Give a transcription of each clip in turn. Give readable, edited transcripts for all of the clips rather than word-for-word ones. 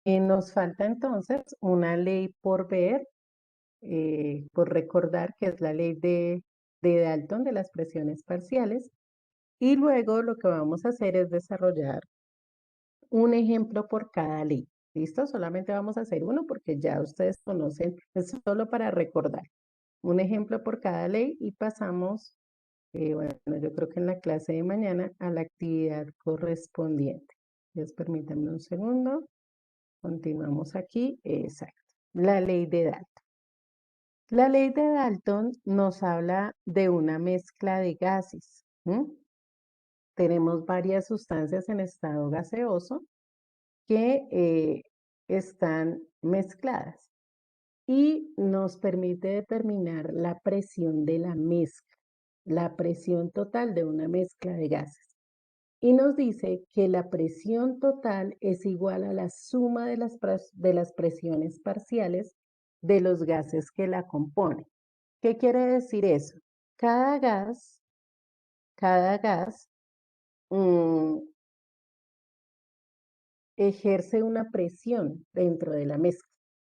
Nos falta entonces una ley por ver, por recordar, que es la ley de Dalton de las presiones parciales. Y luego lo que vamos a hacer es desarrollar un ejemplo por cada ley. ¿Listo? Solamente vamos a hacer uno porque ya ustedes conocen, es solo para recordar. Un ejemplo por cada ley y pasamos, bueno, yo creo que en la clase de mañana a la actividad correspondiente. Entonces, permítanme un segundo. Continuamos aquí. Exacto. La ley de Dalton. La ley de Dalton nos habla de una mezcla de gases. Tenemos varias sustancias en estado gaseoso que están mezcladas y nos permite determinar la presión de la mezcla, la presión total de una mezcla de gases. Y nos dice que la presión total es igual a la suma de las presiones parciales de los gases que la componen. ¿Qué quiere decir eso? Cada gas, cada gas mm, ejerce una presión dentro de la mezcla,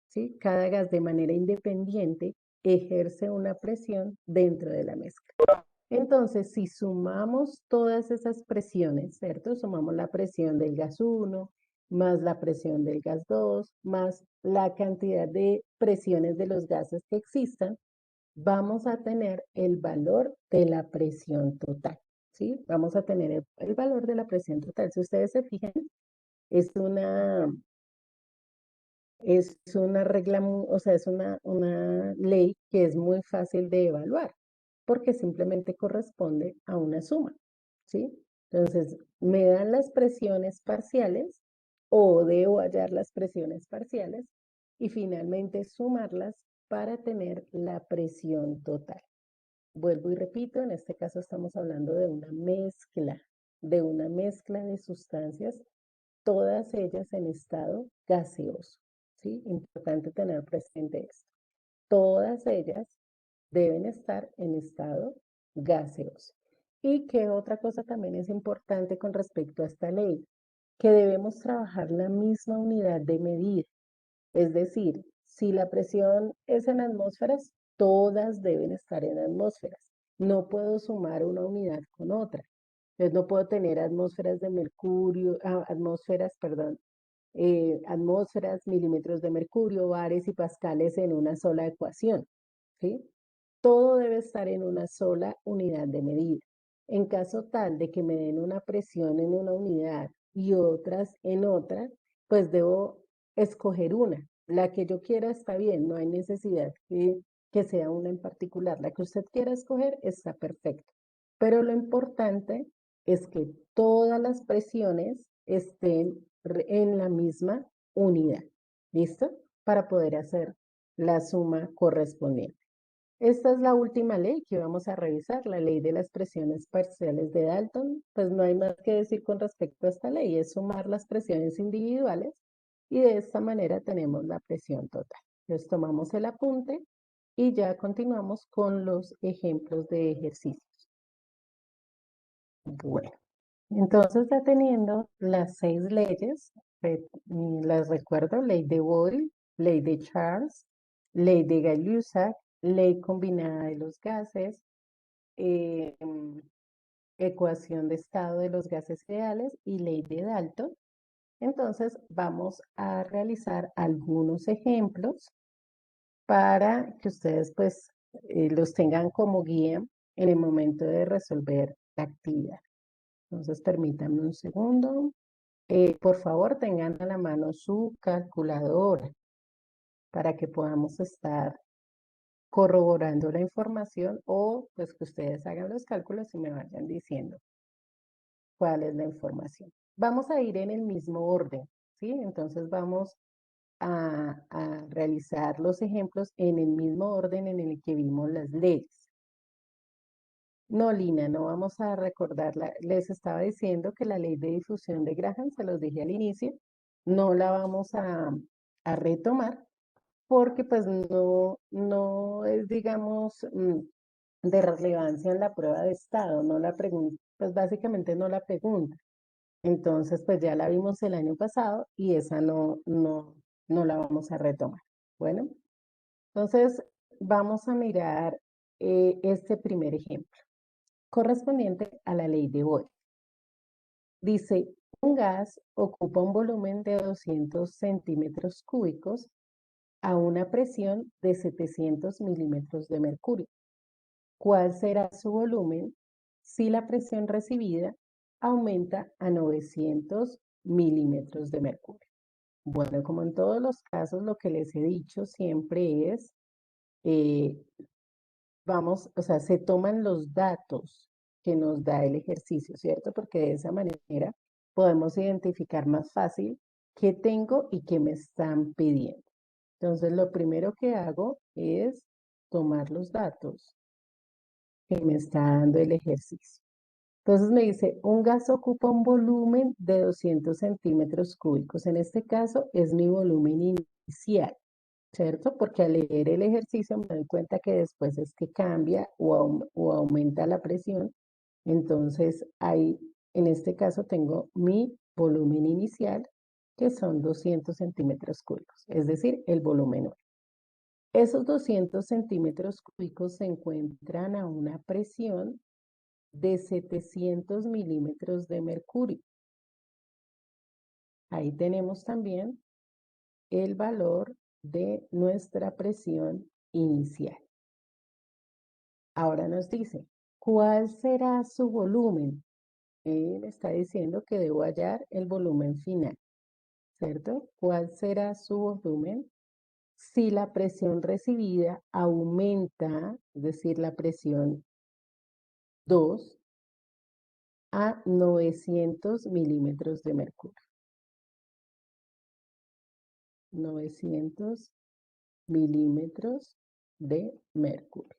¿sí? Cada gas de manera independiente ejerce una presión dentro de la mezcla. Entonces, si sumamos todas esas presiones, ¿cierto? Sumamos la presión del gas 1, más la presión del gas 2, más la cantidad de presiones de los gases que existan, vamos a tener el valor de la presión total, ¿sí? Vamos a tener el valor de la presión total. Si ustedes se fijan, es una regla, o sea, es una ley que es muy fácil de evaluar, porque simplemente corresponde a una suma, ¿sí? Entonces, me dan las presiones parciales o debo hallar las presiones parciales y finalmente sumarlas para tener la presión total. Vuelvo y repito, en este caso estamos hablando de una mezcla de sustancias, todas ellas en estado gaseoso, ¿sí? Importante tener presente esto. Todas ellas deben estar en estado gaseoso. ¿Y qué otra cosa también es importante con respecto a esta ley? Que debemos trabajar la misma unidad de medida. Es decir, si la presión es en atmósferas, todas deben estar en atmósferas. No puedo sumar una unidad con otra. Entonces no puedo tener atmósferas de mercurio, atmósferas, milímetros de mercurio, bares y pascales en una sola ecuación, ¿sí? Todo debe estar en una sola unidad de medida. En caso tal de que me den una presión en una unidad y otras en otra, pues debo escoger una. La que yo quiera está bien, no hay necesidad que sea una en particular. La que usted quiera escoger está perfecto. Pero lo importante es que todas las presiones estén en la misma unidad. ¿Listo? Para poder hacer la suma correspondiente. Esta es la última ley que vamos a revisar, la ley de las presiones parciales de Dalton. Pues no hay más que decir con respecto a esta ley, es sumar las presiones individuales y de esta manera tenemos la presión total. Entonces tomamos el apunte y ya continuamos con los ejemplos de ejercicios. Bueno, entonces ya teniendo las 6 leyes, las recuerdo: ley de Boyle, ley de Charles, ley de Gay-Lussac, ley combinada de los gases, eh, mm, ecuación de estado de los gases ideales y ley de Dalton. Entonces vamos a realizar algunos ejemplos para que ustedes pues los tengan como guía en el momento de resolver la actividad. Entonces permítanme un segundo. Por favor, tengan a la mano su calculadora para que podamos estar corroborando la información o pues que ustedes hagan los cálculos y me vayan diciendo cuál es la información. Vamos a ir en el mismo orden, ¿sí? Entonces vamos a realizar los ejemplos en el mismo orden en el que vimos las leyes. No, Lina, no vamos a recordarla. Les estaba diciendo que la ley de difusión de Graham, se los dije al inicio, no la vamos a retomar porque pues no es, digamos, de relevancia en la prueba de estado, no la pregunta, pues básicamente no la pregunta. Entonces, pues ya la vimos el año pasado y esa no la vamos a retomar. Bueno, entonces vamos a mirar este primer ejemplo, correspondiente a la ley de Boyle. Dice, un gas ocupa un volumen de 200 centímetros cúbicos a una presión de 700 milímetros de mercurio. ¿Cuál será su volumen si la presión recibida aumenta a 900 milímetros de mercurio? Bueno, como en todos los casos, lo que les he dicho siempre es, eh, o sea, se toman los datos que nos da el ejercicio, ¿cierto? Porque de esa manera podemos identificar más fácil qué tengo y qué me están pidiendo. Entonces, lo primero que hago es tomar los datos que me está dando el ejercicio. Entonces me dice, un gas ocupa un volumen de 200 centímetros cúbicos. En este caso es mi volumen inicial, ¿cierto? Porque al leer el ejercicio me doy cuenta que después es que cambia o aumenta la presión. Entonces ahí, en este caso tengo mi volumen inicial, que son 200 centímetros cúbicos, es decir, el volumen 1. Esos 200 centímetros cúbicos se encuentran a una presión de 700 milímetros de mercurio. Ahí tenemos también el valor de nuestra presión inicial. Ahora nos dice, ¿cuál será su volumen? Él está diciendo que debo hallar el volumen final, ¿cierto? ¿Cuál será su volumen si la presión recibida aumenta, es decir, la presión 2 a 900 milímetros de mercurio? 900 milímetros de mercurio.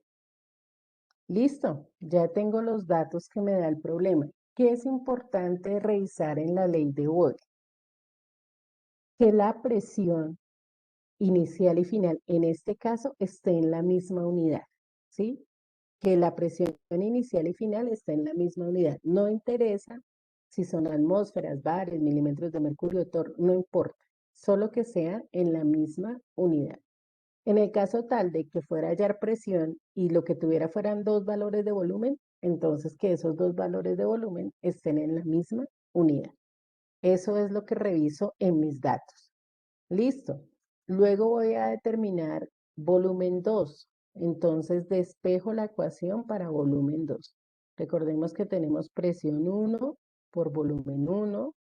Listo, ya tengo los datos que me da el problema. ¿Qué es importante revisar en la ley de Boyle? Que la presión inicial y final, en este caso, esté en la misma unidad, ¿sí? Que la presión inicial y final esté en la misma unidad. No interesa si son atmósferas, bares, milímetros de mercurio, no importa, solo que sea en la misma unidad. En el caso tal de que fuera a hallar presión y lo que tuviera fueran dos valores de volumen, entonces que esos dos valores de volumen estén en la misma unidad. Eso es lo que reviso en mis datos. Listo. Luego voy a determinar volumen 2. Entonces despejo la ecuación para volumen 2. Recordemos que tenemos presión 1 por volumen 1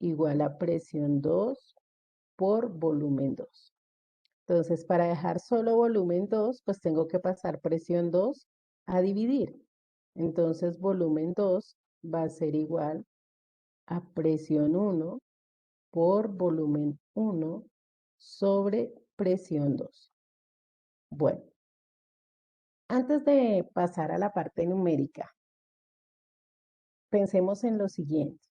igual a presión 2 por volumen 2. Entonces, para dejar solo volumen 2, pues tengo que pasar presión 2 a dividir. Entonces, volumen 2 va a ser igual a presión 1 por volumen 1 sobre presión 2. Bueno, antes de pasar a la parte numérica, pensemos en lo siguiente.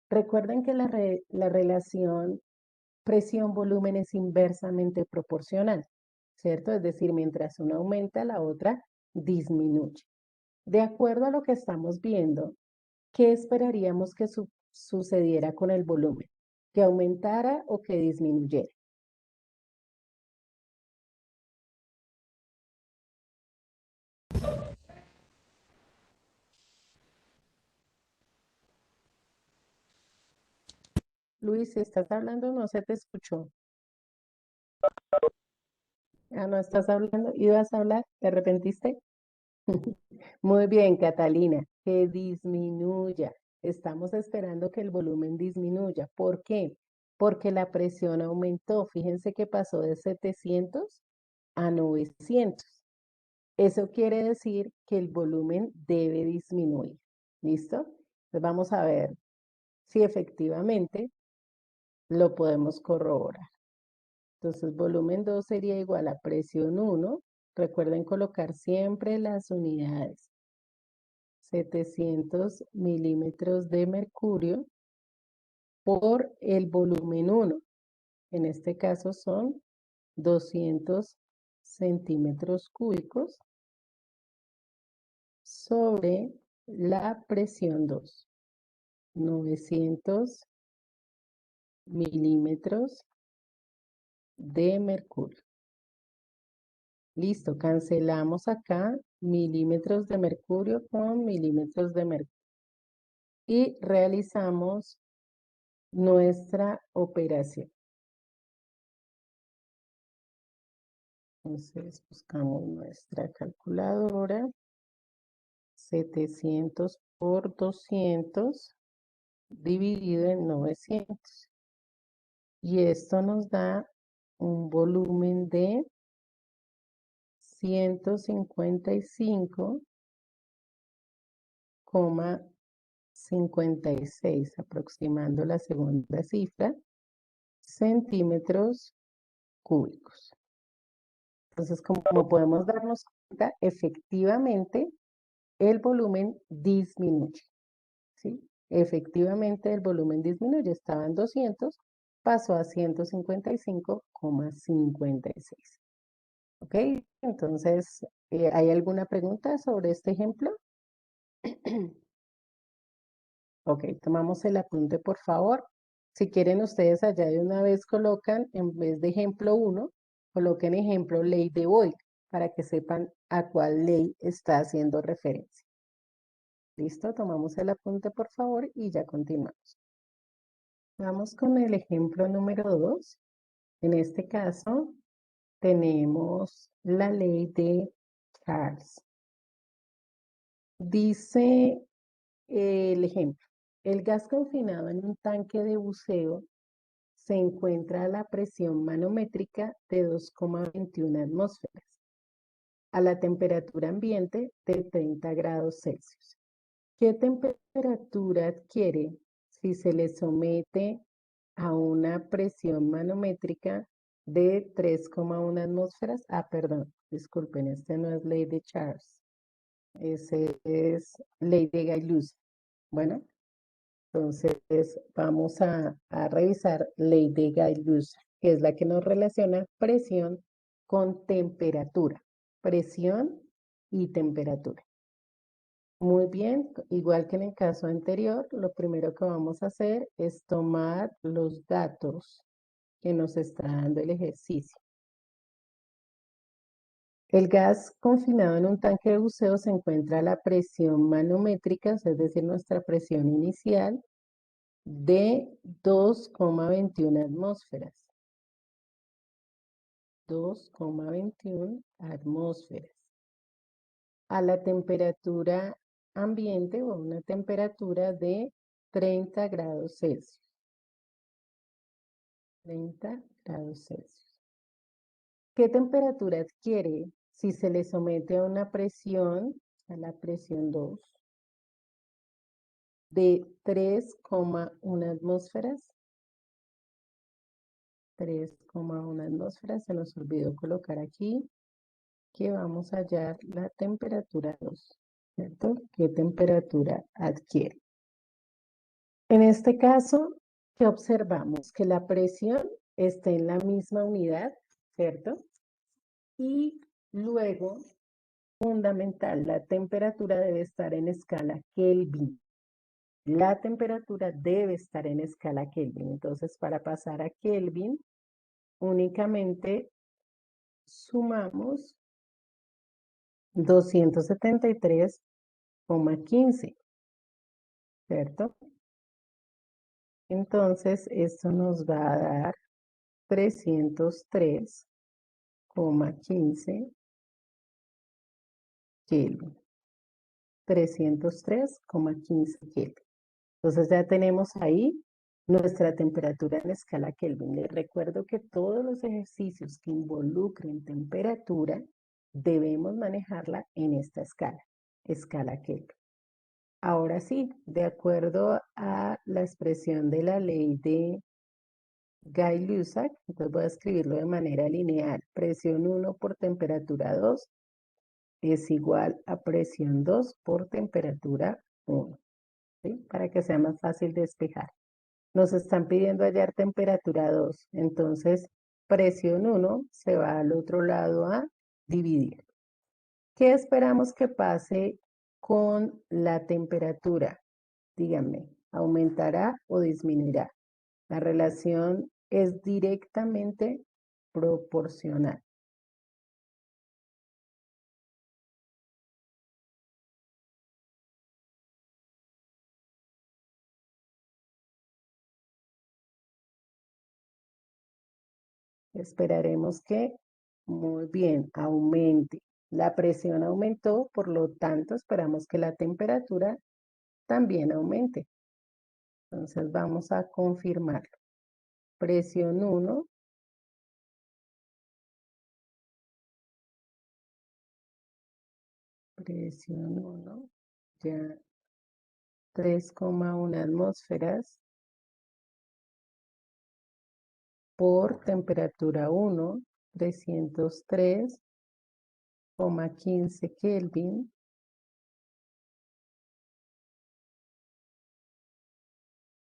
Recuerden que la relación presión-volumen es inversamente proporcional, ¿cierto? Es decir, mientras una aumenta, la otra disminuye. De acuerdo a lo que estamos viendo, ¿qué esperaríamos que sucediera con el volumen? ¿Que aumentara o que disminuyera? Luis, si estás hablando, no se te escuchó. Ah, no estás hablando. ¿Ibas a hablar? ¿Te arrepentiste? Muy bien, Catalina, que disminuya. Estamos esperando que el volumen disminuya. ¿Por qué? Porque la presión aumentó. Fíjense que pasó de 700 a 900. Eso quiere decir que el volumen debe disminuir. ¿Listo? Entonces vamos a ver si efectivamente lo podemos corroborar. Entonces, volumen 2 sería igual a presión 1. Recuerden colocar siempre las unidades. 700 milímetros de mercurio por el volumen 1. En este caso son 200 centímetros cúbicos sobre la presión 2. 900 milímetros de mercurio. Listo, cancelamos acá milímetros de mercurio con milímetros de mercurio. Y realizamos nuestra operación. Entonces buscamos nuestra calculadora. 700 por 200 dividido en 900. Y esto nos da un volumen de 155,56, aproximando la segunda cifra, centímetros cúbicos. Entonces, como podemos darnos cuenta, efectivamente el volumen disminuye, ¿sí? Efectivamente el volumen disminuye, estaba en 200, pasó a 155,56. ¿Ok? Entonces, ¿hay alguna pregunta sobre este ejemplo? Ok, tomamos el apunte, por favor. Si quieren ustedes allá de una vez colocan, en vez de ejemplo 1, coloquen ejemplo ley de Boyle, para que sepan a cuál ley está haciendo referencia. ¿Listo? Tomamos el apunte, por favor, y ya continuamos. Vamos con el ejemplo número 2. En este caso, tenemos la ley de Charles. Dice el ejemplo, el gas confinado en un tanque de buceo se encuentra a la presión manométrica de 2,21 atmósferas, a la temperatura ambiente de 30 grados Celsius. ¿Qué temperatura adquiere si se le somete a una presión manométrica de 3,1 atmósferas? Ah, perdón, disculpen, este no es ley de Charles, ese es ley de Gay-Lussac. Bueno, entonces vamos a revisar ley de Gay-Lussac, que es la que nos relaciona presión con temperatura, presión y temperatura. Muy bien, igual que en el caso anterior, lo primero que vamos a hacer es tomar los datos que nos está dando el ejercicio. El gas confinado en un tanque de buceo se encuentra a la presión manométrica, es decir, nuestra presión inicial, de 2,21 atmósferas. 2,21 atmósferas. A la temperatura ambiente o una temperatura de 30 grados Celsius. 30 grados Celsius. ¿Qué temperatura adquiere si se le somete a una presión, a la presión 2, de 3,1 atmósferas? 3,1 atmósferas, se nos olvidó colocar aquí que vamos a hallar la temperatura 2, ¿cierto? ¿Qué temperatura adquiere? En este caso, ¿qué observamos? Que la presión esté en la misma unidad, ¿cierto? Y luego, fundamental, la temperatura debe estar en escala Kelvin. La temperatura debe estar en escala Kelvin. Entonces, para pasar a Kelvin, únicamente sumamos 273,15, ¿cierto? Entonces, esto nos va a dar 303,15 Kelvin. 303,15 Kelvin. Entonces ya tenemos ahí nuestra temperatura en escala Kelvin. Les recuerdo que todos los ejercicios que involucren temperatura debemos manejarla en esta escala, escala Kelvin. Ahora sí, de acuerdo a la expresión de la ley de Gay-Lussac, entonces voy a escribirlo de manera lineal. Presión 1 por temperatura 2 es igual a presión 2 por temperatura 1, ¿sí? Para que sea más fácil despejar. Nos están pidiendo hallar temperatura 2, entonces presión 1 se va al otro lado a dividir. ¿Qué esperamos que pase con la temperatura? Díganme, aumentará o disminuirá. La relación es directamente proporcional. Esperaremos que, muy bien, aumente. La presión aumentó, por lo tanto, esperamos que la temperatura también aumente. Entonces vamos a confirmarlo. Presión 1, presión 1, ya 3,1 atmósferas por temperatura 1, 303,15 Kelvin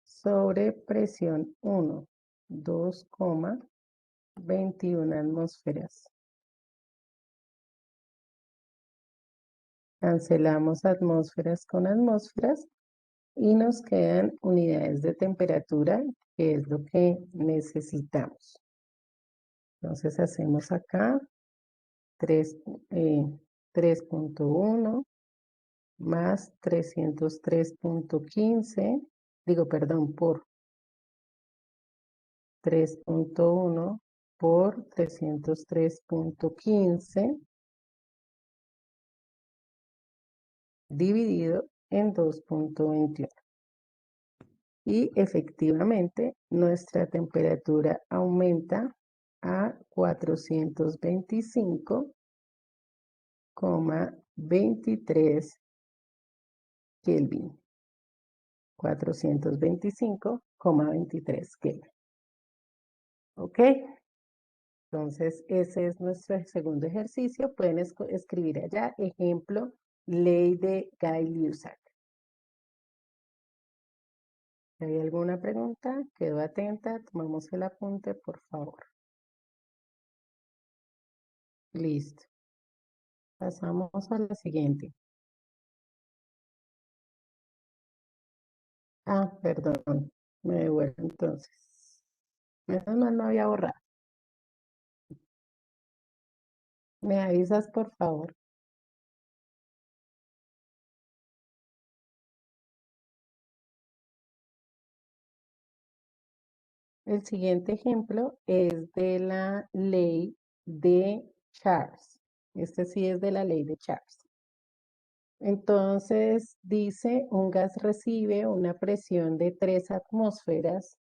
sobre presión 1, 2,21 atmósferas. Cancelamos atmósferas con atmósferas y nos quedan unidades de temperatura, que es lo que necesitamos. Entonces hacemos acá 3, 3,1 más 303,15, digo, perdón, por 3,1 por 303,15 dividido en 2,21. Y efectivamente nuestra temperatura aumenta a 425,23 Kelvin. 425,23 Kelvin. ¿Ok? Entonces, ese es nuestro segundo ejercicio. Pueden escribir allá, ejemplo, ley de Guy-Lussac. ¿Hay alguna pregunta? Quedo atenta. Tomamos el apunte, por favor. Listo. Pasamos a la siguiente. Ah, perdón. Me devuelvo entonces. Menos mal no había borrado. ¿Me avisas, por favor? El siguiente ejemplo es de la ley de Charles. Este sí es de la ley de Charles. Entonces dice, un gas recibe una presión de 3 atmósferas,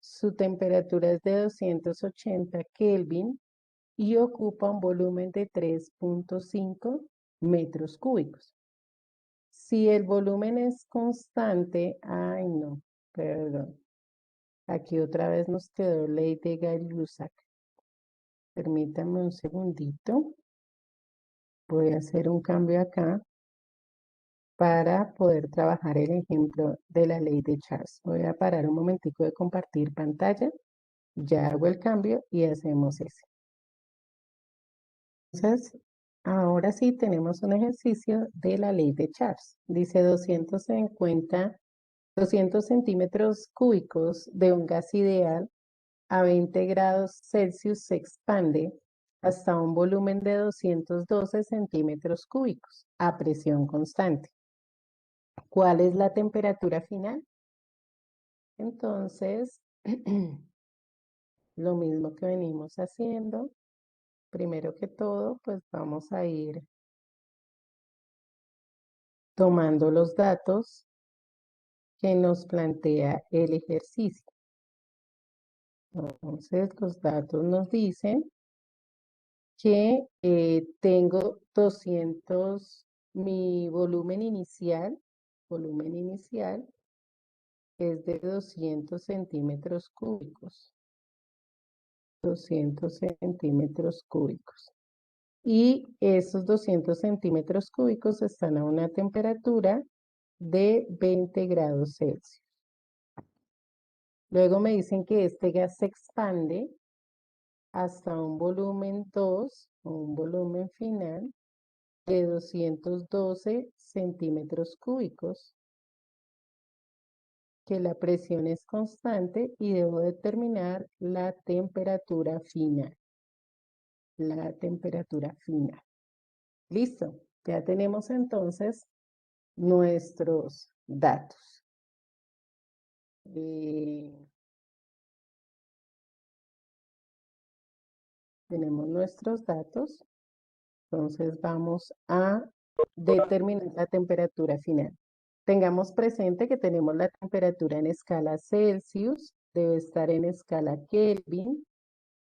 su temperatura es de 280 Kelvin y ocupa un volumen de 3,5 metros cúbicos. Si el volumen es constante, ay no, perdón. Aquí otra vez nos quedó ley de Gay-Lussac. Permítanme un segundito. Voy a hacer un cambio acá para poder trabajar el ejemplo de la ley de Charles. Voy a parar un momentico de compartir pantalla. Ya hago el cambio y hacemos ese. Entonces, ahora sí tenemos un ejercicio de la ley de Charles. Dice 200 centímetros cúbicos de un gas ideal a 20 grados Celsius se expande hasta un volumen de 212 centímetros cúbicos a presión constante. ¿Cuál es la temperatura final? Entonces, lo mismo que venimos haciendo, primero que todo, pues vamos a ir tomando los datos que nos plantea el ejercicio. Entonces, los datos nos dicen que tengo 200, mi volumen inicial es de 200 centímetros cúbicos. 200 centímetros cúbicos. Y esos 200 centímetros cúbicos están a una temperatura de 20 grados Celsius. Luego me dicen que este gas se expande hasta un volumen 2 o un volumen final de 212 centímetros cúbicos que la presión es constante y debo determinar la temperatura final. La temperatura final. Listo. Ya tenemos entonces nuestros datos. Tenemos nuestros datos. Entonces vamos a determinar la temperatura final. Tengamos presente que tenemos la temperatura en escala Celsius, debe estar en escala Kelvin.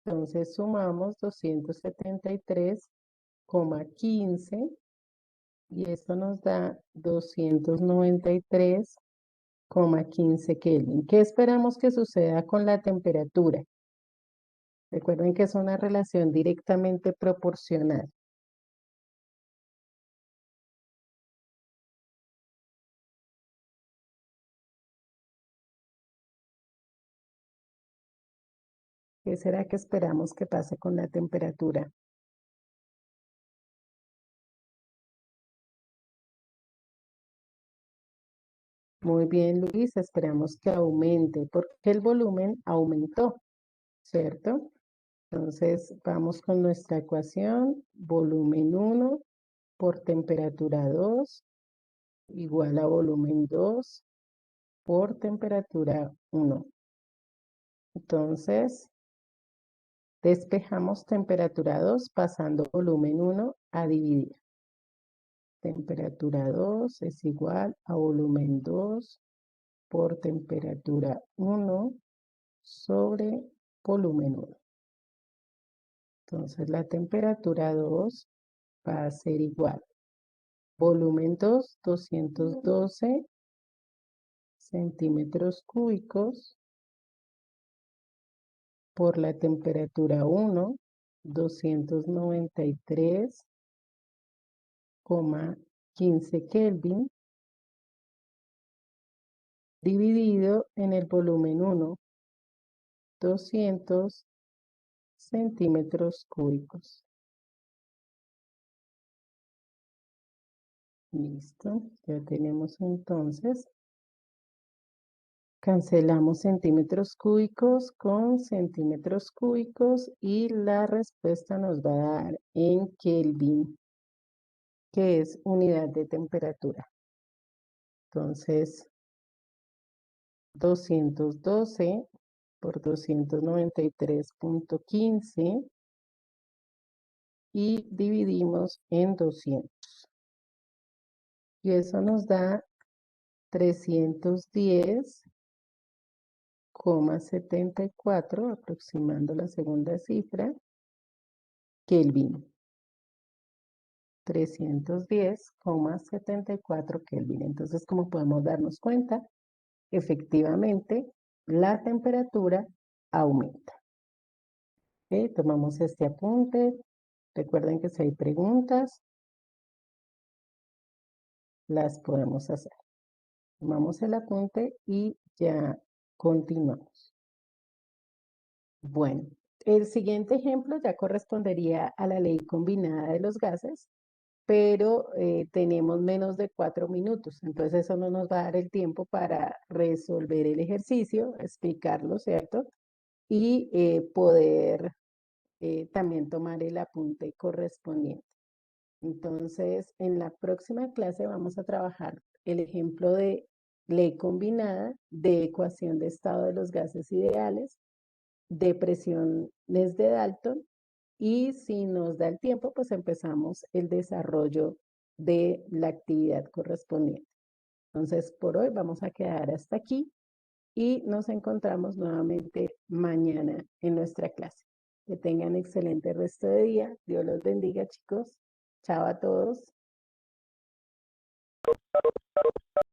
Entonces sumamos 273,15 y esto nos da 293,15 Kelvin. ¿Qué esperamos que suceda con la temperatura? Recuerden que es una relación directamente proporcional. ¿Qué será que esperamos que pase con la temperatura? Muy bien, Luis, esperamos que aumente, porque el volumen aumentó, ¿cierto? Entonces, vamos con nuestra ecuación, volumen 1 por temperatura 2 igual a volumen 2 por temperatura 1. Entonces, despejamos temperatura 2 pasando volumen 1 a dividir. Temperatura 2 es igual a volumen 2 por temperatura 1 sobre volumen 1. Entonces la temperatura 2 va a ser igual. Volumen 2, 212 centímetros cúbicos por la temperatura 1, 293,15 Kelvin, dividido en el volumen 1, 200 centímetros cúbicos. Listo, ya tenemos entonces. Cancelamos centímetros cúbicos con centímetros cúbicos y la respuesta nos va a dar en Kelvin, que es unidad de temperatura. Entonces, 212 por 293,15 y dividimos en 200. Y eso nos da 310,74, aproximando la segunda cifra, Kelvin. 310,74 Kelvin. Entonces, como podemos darnos cuenta, efectivamente, la temperatura aumenta. ¿Ok? Tomamos este apunte. Recuerden que si hay preguntas, las podemos hacer. Tomamos el apunte y ya continuamos. Bueno, el siguiente ejemplo ya correspondería a la ley combinada de los gases, pero tenemos menos de 4 minutos, entonces eso no nos va a dar el tiempo para resolver el ejercicio, explicarlo, ¿cierto? Y poder también tomar el apunte correspondiente. Entonces, en la próxima clase vamos a trabajar el ejemplo de ley combinada de ecuación de estado de los gases ideales, de presiones de Dalton, y si nos da el tiempo, pues empezamos el desarrollo de la actividad correspondiente. Entonces, por hoy vamos a quedar hasta aquí y nos encontramos nuevamente mañana en nuestra clase. Que tengan excelente resto de día. Dios los bendiga, chicos. Chao a todos.